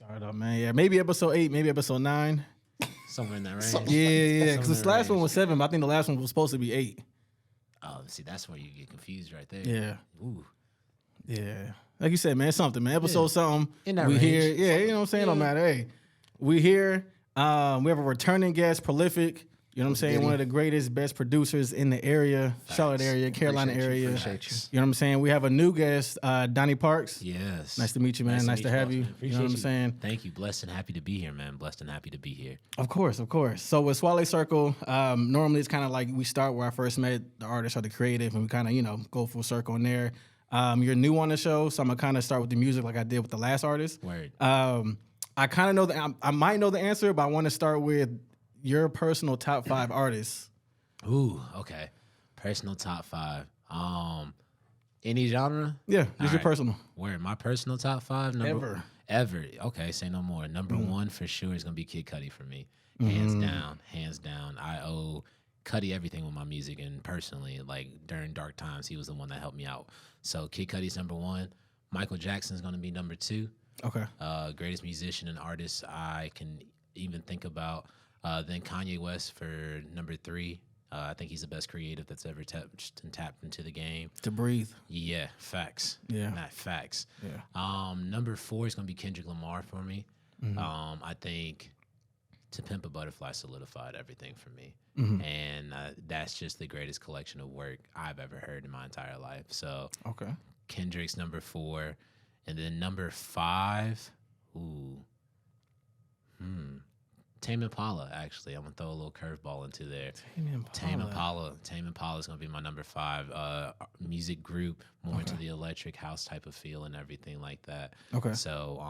Start up, man. Yeah, maybe episode 8, maybe episode 9. Somewhere in that range. Yeah. Because this last one was 7, but I think the last one was supposed to be 8. Oh, see, that's where you get confused right there. Yeah. Ooh. Yeah. Like you said, man, something, man. Episode something. In that we range. here. Yeah, you know what I'm saying? Don't matter. Hey, we here. We have a returning guest, Prolific. You know what I'm saying? One of the greatest, best producers in the area, Charlotte area, Carolina area. Appreciate you. You know what I'm saying? We have a new guest, Donny Parks. Yes. Nice to meet you, man. Nice to have you. You know what I'm saying? Thank you. Blessed and happy to be here, man. Blessed and happy to be here. Of course. So with Swale Circle, normally it's kind of like we start where I first met the artist or the creative, and we kind of, go full circle in there. You're new on the show, so I'm going to kind of start with the music like I did with the last artist. Word. I kind of know I might know the answer, but I want to start with your personal top 5 artists. Ooh, okay. Personal top 5. Any genre? Yeah, just your personal. Where my personal top 5? Ever. Okay, say no more. Number 1 for sure is gonna be Kid Cudi for me. Hands down. I owe Cudi everything with my music, and personally, like during dark times, he was the one that helped me out. So Kid Cudi's number 1. Michael Jackson's gonna be number 2. Okay. Greatest musician and artist I can even think about. Then Kanye West for number 3. I think he's the best creative that's ever touched and tapped into the game. To breathe. Yeah, facts. Yeah. Not facts. Yeah. Number 4 is going to be Kendrick Lamar for me. I think To Pimp a Butterfly solidified everything for me. And that's just the greatest collection of work I've ever heard in my entire life. So Okay. Kendrick's number 4. And then number 5, Tame Impala, actually. I'm going to throw a little curveball into there. Tame Impala is going to be my number 5. Music group, more into the electric house type of feel and everything like that. Okay. So,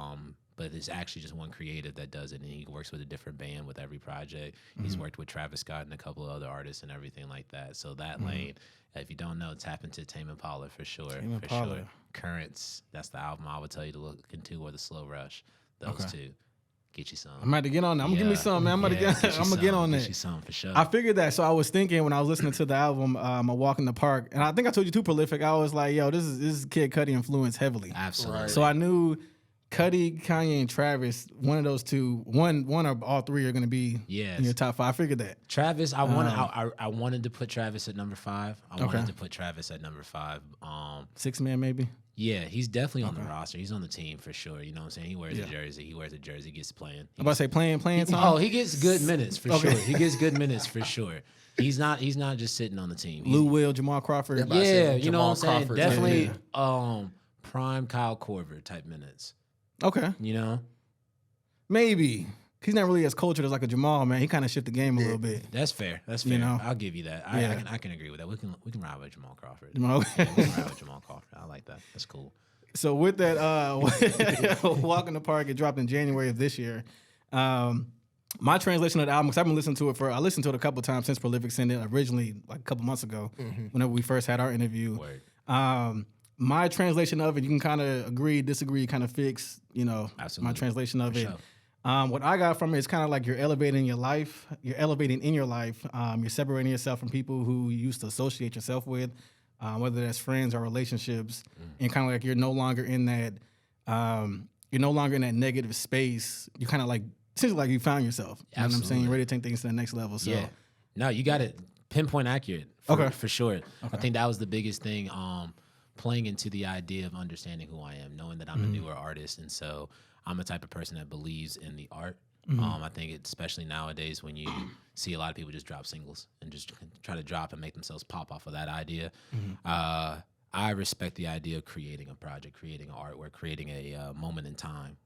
but it's actually just one creative that does it, and he works with a different band with every project. He's worked with Travis Scott and a couple of other artists and everything like that. So that lane, if you don't know, tap into Tame Impala for sure. For sure. Currents, that's the album I would tell you to look into, or The Slow Rush. Those two. Get you some. I'm about to get on that. I'm gonna give me some, man. I'm gonna get on that. Get you some for sure. I figured that. So I was thinking when I was listening to the album, A Walk in the Park, and I think I told you too, Prolific. I was like, yo, this is Kid Cudi influenced heavily. Absolutely. Right. So I knew Cudi, Kanye, and Travis. One of those two, one or all three are gonna be in your top 5. I figured that. Travis, I wanted to put Travis at number 5. I wanted to put Travis at number 5. 6 man maybe. Yeah, he's definitely on the roster. He's on the team for sure. You know what I'm saying? He wears a jersey. Gets playing. I'm about to say playing time. Oh, he gets good minutes for sure. He gets good minutes for sure. He's not just sitting on the team. Lou Will, Jamal Crawford. Yeah, you know what I'm saying? Crawford, Definitely prime Kyle Korver type minutes. Okay. You know? Maybe. He's not really as cultured as like a Jamal, man. He kind of shifted the game a little bit. That's fair. You know? I'll give you that. I can agree with that. We can ride with Jamal Crawford. Jamal. Yeah, we can ride with Jamal Crawford. I like that. That's cool. So with that, Walk in the Park, it dropped in January of this year. My translation of the album, because I've been listening to it I listened to it a couple times since Prolific sent it originally, like a couple months ago, whenever we first had our interview. Word. My translation of it, you can kind of agree, disagree, kind of fix, Absolutely. my translation of For it. sure. What I got from it is kind of like you're elevating your life. You're elevating in your life. You're separating yourself from people who you used to associate yourself with, whether that's friends or relationships, and kind of like you're no longer in that negative space. You kind of like essentially like you found yourself. You know what I'm saying? You're ready to take things to the next level. So No, you got it pinpoint accurate. For sure. Okay. I think that was the biggest thing. Playing into the idea of understanding who I am, knowing that I'm a newer artist, and so I'm the type of person that believes in the art. I think especially nowadays when you see a lot of people just drop singles and just try to drop and make themselves pop off of that idea. I respect the idea of creating a project, creating an artwork, creating a moment in time,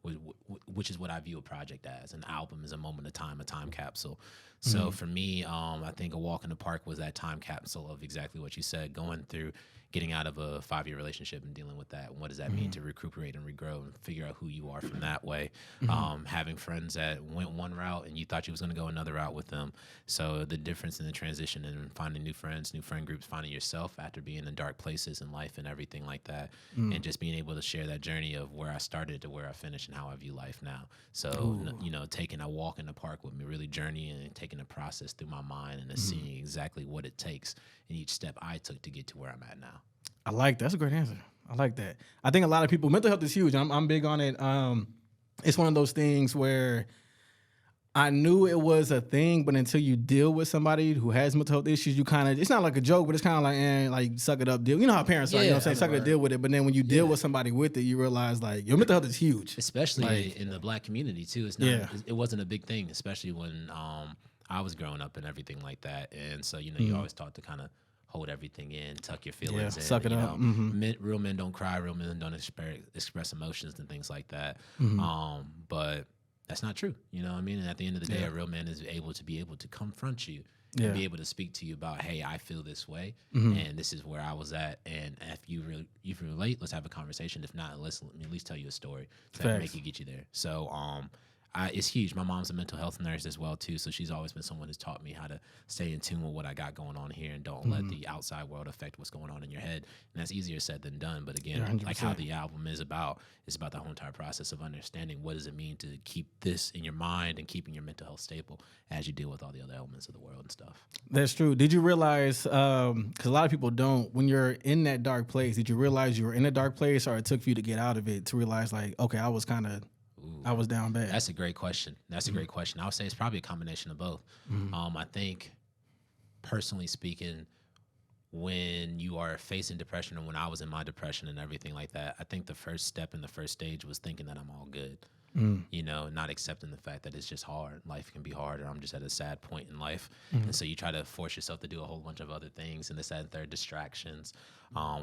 which is what I view a project as. An album is a moment of time, a time capsule. So for me, I think A Walk in the Park was that time capsule of exactly what you said, going through getting out of a 5-year relationship and dealing with that. And what does that mean to recuperate and regrow and figure out who you are from that way? Having friends that went one route and you thought you was going to go another route with them. So the difference in the transition and finding new friends, new friend groups, finding yourself after being in dark places in life and everything like that. And just being able to share that journey of where I started to where I finished and how I view life now. So, taking a walk in the park with me, really journeying and taking the process through my mind and seeing exactly what it takes in each step I took to get to where I'm at now. I like that. That's a great answer. I like that. I think a lot of people, mental health is huge. I'm big on it. it's one of those things where I knew it was a thing, but until you deal with somebody who has mental health issues, you kind of, it's not like a joke, but it's kind of like suck it up, deal. You know how parents are, you know what I'm saying? Suck it up, deal with it. But then when you deal with somebody with it, you realize like your mental health is huge. Especially in the Black community too. It's not, it wasn't a big thing, especially when I was growing up and everything like that. And so, you know, you always taught to kind of hold everything in, tuck your feelings in. Suck it up. Real men don't cry, real men don't express emotions and things like that. But that's not true. You know what I mean? And at the end of the day, a real man is able to confront you and be able to speak to you about, hey, I feel this way and this is where I was at. And if you relate, let's have a conversation. If not, let me at least tell you a story so I can make you get you there. So it's huge. My mom's a mental health nurse as well too, so she's always been someone who's taught me how to stay in tune with what I got going on here and don't let the outside world affect what's going on in your head. And that's easier said than done. But again, like how the album is about, it's about the whole entire process of understanding what does it mean to keep this in your mind and keeping your mental health stable as you deal with all the other elements of the world and stuff. That's true. Did you realize, because a lot of people don't, when you're in that dark place, did you realize you were in a dark place, or it took for you to get out of it to realize like, okay, I was down bad? That's a great question. A great question. I would say it's probably a combination of both. I think, personally speaking, when you are facing depression, and when I was in my depression and everything like that, I think the first step in the first stage was thinking that I'm all good. You know, not accepting the fact that it's just hard. Life can be hard, or I'm just at a sad point in life. And so you try to force yourself to do a whole bunch of other things, and this, that, and third, distractions,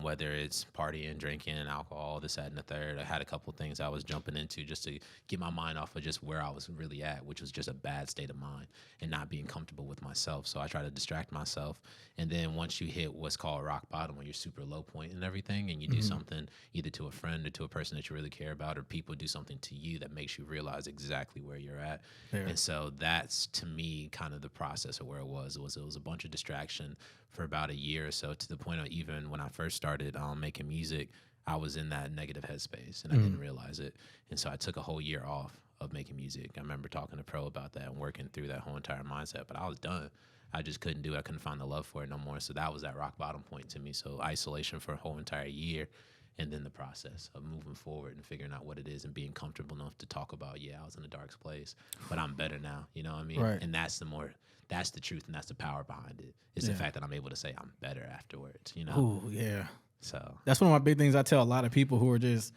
whether it's partying, drinking, alcohol, this, that, and the third. I had a couple of things I was jumping into just to get my mind off of just where I was really at, which was just a bad state of mind and not being comfortable with myself. So I try to distract myself. And then once you hit what's called rock bottom, when you're super low point and everything, and you do something either to a friend or to a person that you really care about, or people do something to you that makes you realize exactly where you're at. And so that's, to me, kind of the process of where it was. It was a bunch of distraction for about a year or so, to the point of even when I first started making music, I was in that negative headspace and I didn't realize it. And so I took a whole year off of making music. I remember talking to Pro about that and working through that whole entire mindset, but I was done. I just couldn't do it. I couldn't find the love for it no more. So that was that rock bottom point to me. So isolation for a whole entire year, and then the process of moving forward and figuring out what it is and being comfortable enough to talk about, I was in a dark place, but I'm better now. You know what I mean? Right. And that's the truth, and that's the power behind it. It's the fact that I'm able to say I'm better afterwards, you know? Ooh, yeah. So that's one of my big things I tell a lot of people who are just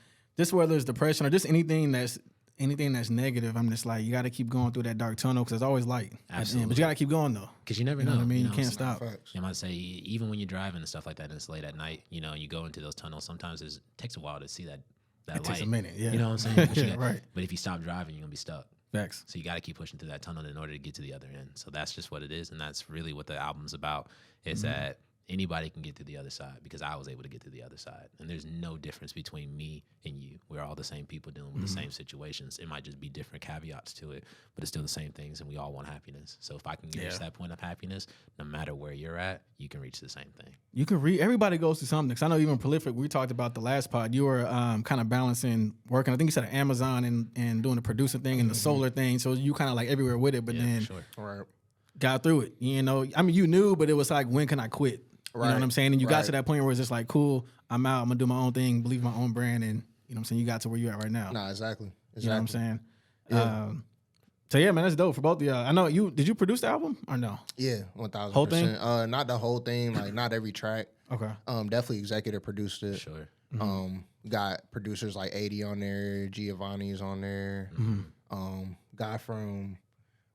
whether it's depression or just anything that's negative. I'm just like, you got to keep going through that dark tunnel, because there's always light. Absolutely. But you got to keep going though. Because you never know. What I mean? You can't so stop. I might say, even when you're driving and stuff like that and it's late at night, you know, you go into those tunnels, sometimes it takes a while to see that It light. takes a minute, yeah. You know what I'm saying? Right. But if you stop driving, you're going to be stuck. Facts. So you got to keep pushing through that tunnel in order to get to the other end. So that's just what it is, and that's really what the album's about, is that anybody can get to the other side, because I was able to get to the other side. And there's no difference between me and you. We're all the same people dealing with the same situations. It might just be different caveats to it, but it's still the same things, and we all want happiness. So if I can reach that point of happiness, no matter where you're at, you can reach the same thing. You can everybody goes through something. Because I know even Prolific, we talked about the last pod, you were kind of balancing working, I think you said at Amazon and doing the producer thing and the solar thing. So you kind of like everywhere with it, but then got through it. You know, I mean, you knew, but it was like, when can I quit? You know what I'm saying? And you got to that point where it's just like, cool, I'm out, I'm going to do my own thing, believe my own brand, and, you know what I'm saying, you got to where you're at right now. Nah, exactly. You know what I'm saying? Yeah. So, yeah, man, that's dope for both of y'all. I know did you produce the album or no? Yeah, 1,000%. Whole thing? Not the whole thing, like not every track. Okay. Definitely executive produced it. Sure. Got producers like 80 on there, Giovanni's on there. Guy from,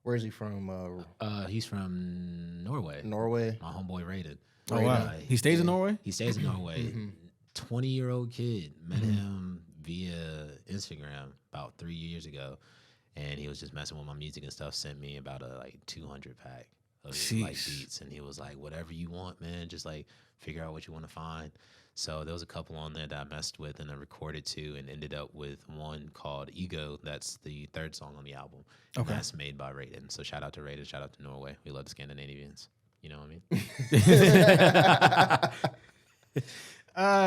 where is he from? He's from Norway. Norway. My homeboy Raiden. Oh, wow. He stays in Norway? He stays in Norway. 20-year-old kid. Met him via Instagram about 3 years ago. And he was just messing with my music and stuff. Sent me about a 200 pack of like beats. And he was like, whatever you want, man. Just like figure out what you want to find. So there was a couple on there that I messed with and I recorded to, and ended up with one called Ego. That's the third song on the album. And that's made by Raiden. So shout out to Raiden. Shout out to Norway. We love the Scandinavians. You know what I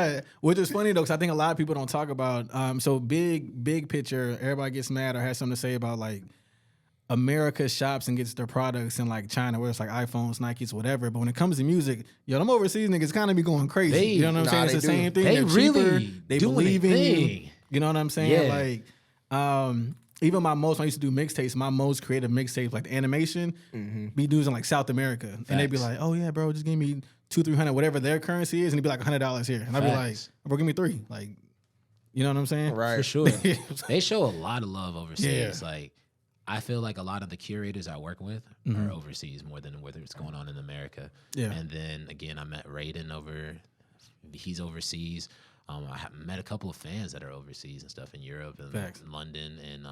mean? Which is funny though, because I think a lot of people don't talk about. So big picture, everybody gets mad or has something to say about like America shops and gets their products in like China, where it's like iPhones, Nikes, whatever. But when it comes to music, them overseas niggas kind of be going crazy. You know what I'm saying? It's the same thing. They They're really cheaper. They believe in you. You know what I'm saying? Yeah. Like, Even when I used to do mixtapes, my most creative mixtapes, like the animation, be dudes in like South America. And they'd be like, oh yeah, bro, just give me $200-300, whatever their currency is. And it'd be like $100 here. And I'd be like, bro, give me 3. Like, you know what I'm saying? Right. For sure. They show a lot of love overseas. Yeah. Like, I feel like a lot of the curators I work with are overseas more than whether it's going on in America. Yeah. And then again, I met Raiden he's overseas. I have met a couple of fans that are overseas and stuff in Europe and London and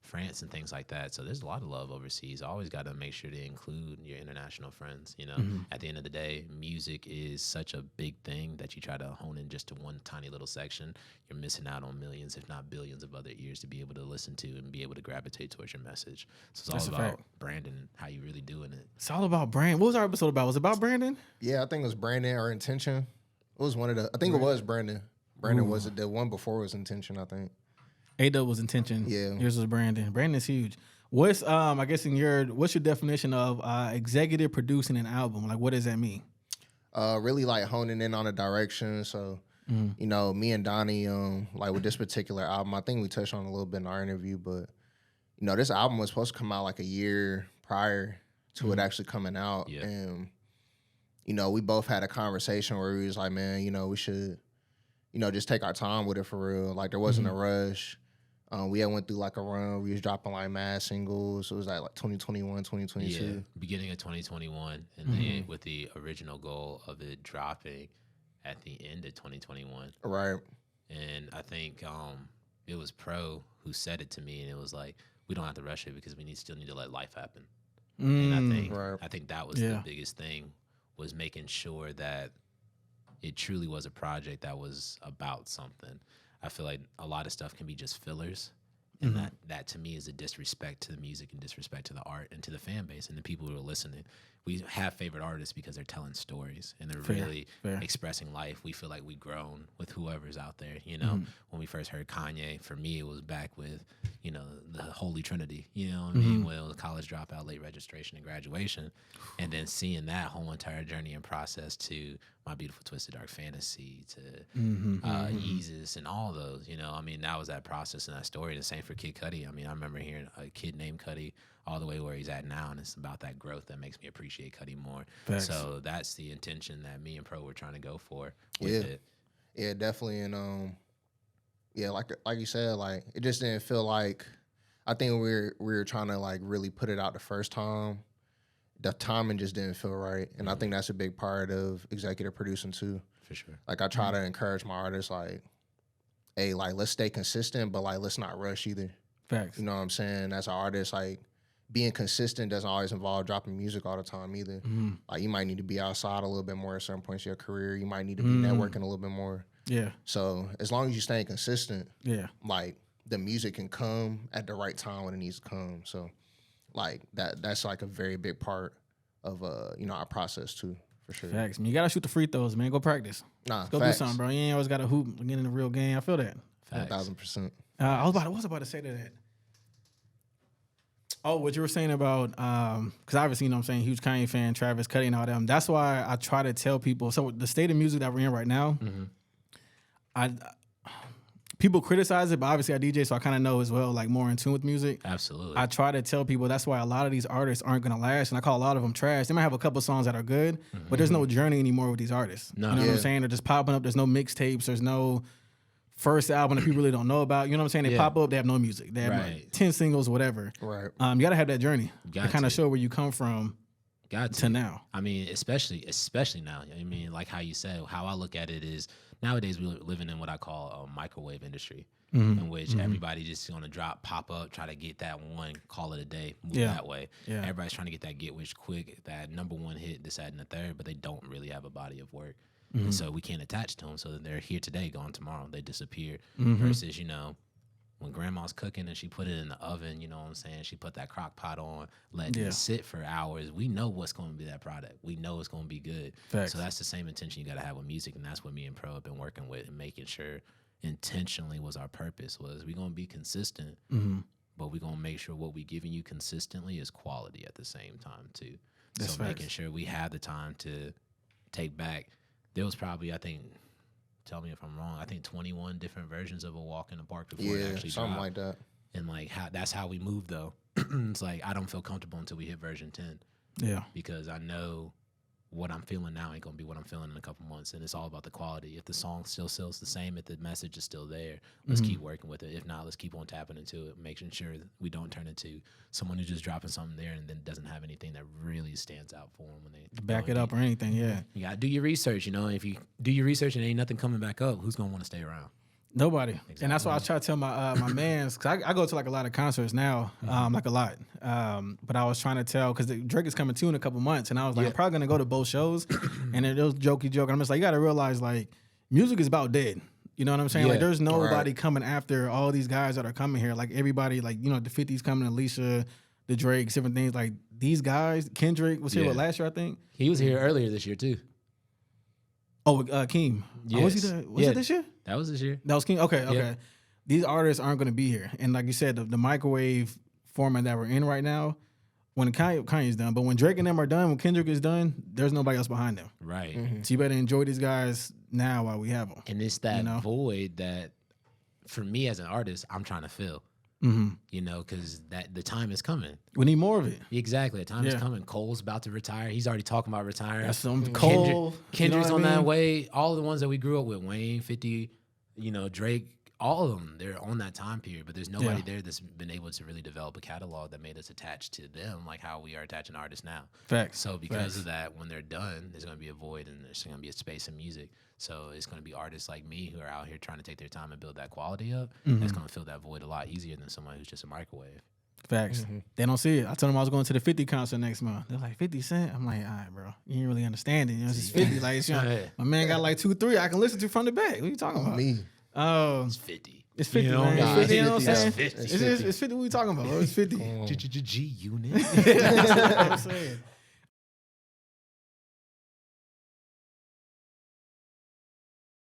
France and things like that. So there's a lot of love overseas. I always got to make sure to include your international friends. You know, at the end of the day, music is such a big thing that you try to hone in just to one tiny little section. You're missing out on millions, if not billions, of other ears to be able to listen to and be able to gravitate towards your message. So it's all about branding and how you really doing it. It's all about brand. What was our episode about? Was it about Brandon? Yeah, I think it was Brandon or Intention. It was one of the. I think it was Brandon. Brandon was it? The one before was Intention, I think. A-Dub was Intention. Yeah. Yours was Brandon. Brandon's huge. What's I guess what's your definition of executive producing an album? Like, what does that mean? Really like honing in on a direction. So, you know, me and Donny, like with this particular album, I think we touched on it a little bit in our interview, but you know, this album was supposed to come out like a year prior to it actually coming out. Yeah. And, you know, we both had a conversation where we was like, man, you know, we should, you know, just take our time with it for real. Like there wasn't a rush. We had went through like a run. We was dropping like mad singles. It was like 2021, 2022. Yeah, beginning of 2021. And then with the original goal of it dropping at the end of 2021. Right. And I think it was Pro who said it to me, and it was like, we don't have to rush it because we still need to let life happen. And I think that was the biggest thing, was making sure that it truly was a project that was about something. I feel like a lot of stuff can be just fillers. And that to me is a disrespect to the music and disrespect to the art and to the fan base and the people who are listening. We have favorite artists because they're telling stories and they're really expressing life. We feel like we've grown with whoever's out there. You know, when we first heard Kanye, for me, it was back with, you know, the Holy Trinity, you know what I mean? When it was college dropout, late registration, and graduation. And then seeing that whole entire journey and process to My Beautiful Twisted Dark Fantasy, to Yeezus and all those, you know, I mean, that was that process and that story. The same for Kid Cudi. I mean, I remember hearing a kid named Cudi all the way where he's at now, and it's about that growth that makes me appreciate Cudi more. Facts. So that's the intention that me and Pro were trying to go for with it. Yeah, definitely. And yeah, like you said, like it just didn't feel like, I think we were trying to like really put it out the first time. The timing just didn't feel right. And I think that's a big part of executive producing too. For sure. Like I try to encourage my artists, like, hey, like let's stay consistent, but like let's not rush either. Facts. You know what I'm saying? As an artist, like being consistent doesn't always involve dropping music all the time either. Like you might need to be outside a little bit more at certain points of your career. You might need to be networking a little bit more. Yeah. So as long as you stay consistent, like the music can come at the right time when it needs to come. So like that's like a very big part of you know, our process too, for sure. Facts. I mean, you gotta shoot the free throws, man. Go practice. Let's go do something, bro. You ain't always gotta hoop and get in the real game. I feel that. 1,000%. I was about to say to that. Oh, what you were saying about, because obviously, you know what I'm saying, huge Kanye fan, Travis, Cudi, and all them. That's why I try to tell people, so the state of music that we're in right now, people criticize it, but obviously I DJ, so I kind of know as well, like more in tune with music. Absolutely. I try to tell people that's why a lot of these artists aren't going to last, and I call a lot of them trash. They might have a couple songs that are good, but there's no journey anymore with these artists. No. You know what I'm saying? They're just popping up. There's no mixtapes. There's no first album that people really don't know about. You know what I'm saying? They pop up, they have no music. They have like 10 singles, whatever. Right. You got to have that journey to kind of show where you come from to now. I mean, especially now. I mean, like how you said, how I look at it is nowadays we're living in what I call a microwave industry, in which everybody just going to pop up, try to get that one, call it a day, move that way. Yeah. Everybody's trying to get that get rich quick, that number one hit, this, that, and the third, but they don't really have a body of work. And so we can't attach to them. So they're here today, gone tomorrow. They disappear. Versus, you know, when grandma's cooking and she put it in the oven, you know what I'm saying? She put that crock pot on, letting it sit for hours. We know what's going to be that product. We know it's going to be good. Facts. So that's the same intention you got to have with music. And that's what me and Pro have been working with and making sure intentionally was our purpose, was we going to be consistent, but we're going to make sure what we giving you consistently is quality at the same time too. That's making sure we have the time to take back. There was probably, I think, tell me if I'm wrong. I think 21 different versions of a walk in the park before it Yeah, actually something dropped. like that. And like that's how we move though. It's like I don't feel comfortable until we hit version 10 Yeah. because I know what I'm feeling now ain't gonna be what I'm feeling in a couple months, and it's all about the quality. If the song still sells the same, if the message is still there, let's keep working with it. If not, let's keep on tapping into it, making sure that we don't turn into someone who's just dropping something there and then doesn't have anything that really stands out for them when they Back it up or anything. Yeah. You gotta do your research. You know, if you do your research and ain't nothing coming back up, who's gonna want to stay around? Nobody. Exactly. And that's why I try to tell my my mans, because I go to like a lot of concerts now, like a lot. But I was trying to tell, because Drake is coming too in a couple months, and I was like, I'm probably going to go to both shows. And it was jokey joke. I'm just like, you got to realize, like, music is about dead. You know what I'm saying? Yeah. Like, there's nobody coming after all these guys that are coming here. Like, everybody, like, you know, the 50s coming, Alicia, the Drakes, different things. Like, these guys, Kendrick was here last year, I think. He was here earlier this year, too. Oh, Keem. Yes. Oh, was he there? Was it this year? That was this year. That was King. Okay. Yeah. These artists aren't going to be here, and like you said, the microwave format that we're in right now, when Kanye's done, but when Drake and them are done, when Kendrick is done, there's nobody else behind them. Right. So you better enjoy these guys now while we have them. And it's that void that, for me as an artist, I'm trying to fill. You know, because the time is coming. We need more of it. Exactly, the time is coming. Cole's about to retire. He's already talking about retiring. That's some Cole. Kendrick's on that way. All of the ones that we grew up with, Wayne, 50, you know, Drake, all of them, they're on that time period. But there's nobody there that's been able to really develop a catalog that made us attached to them, like how we are attaching artists now. Facts. So because of that, when they're done, there's going to be a void and there's going to be a space in music. So it's going to be artists like me who are out here trying to take their time and build that quality up. That's going to fill that void a lot easier than someone who's just a microwave. Facts. They don't see it. I told them I was going to the 50 concert next month. They're like, 50 Cent? I'm like, all right, bro. You ain't really understanding. You know, it's just 50. Like, you know, my man got like 2, 3 I can listen to from the back. What are you talking about? Me. It's 50. It's 50, You know, man. nah, It's 50, you know what I'm saying? 50. It's 50. What are we talking about? It's 50. G unit. That's what I'm saying.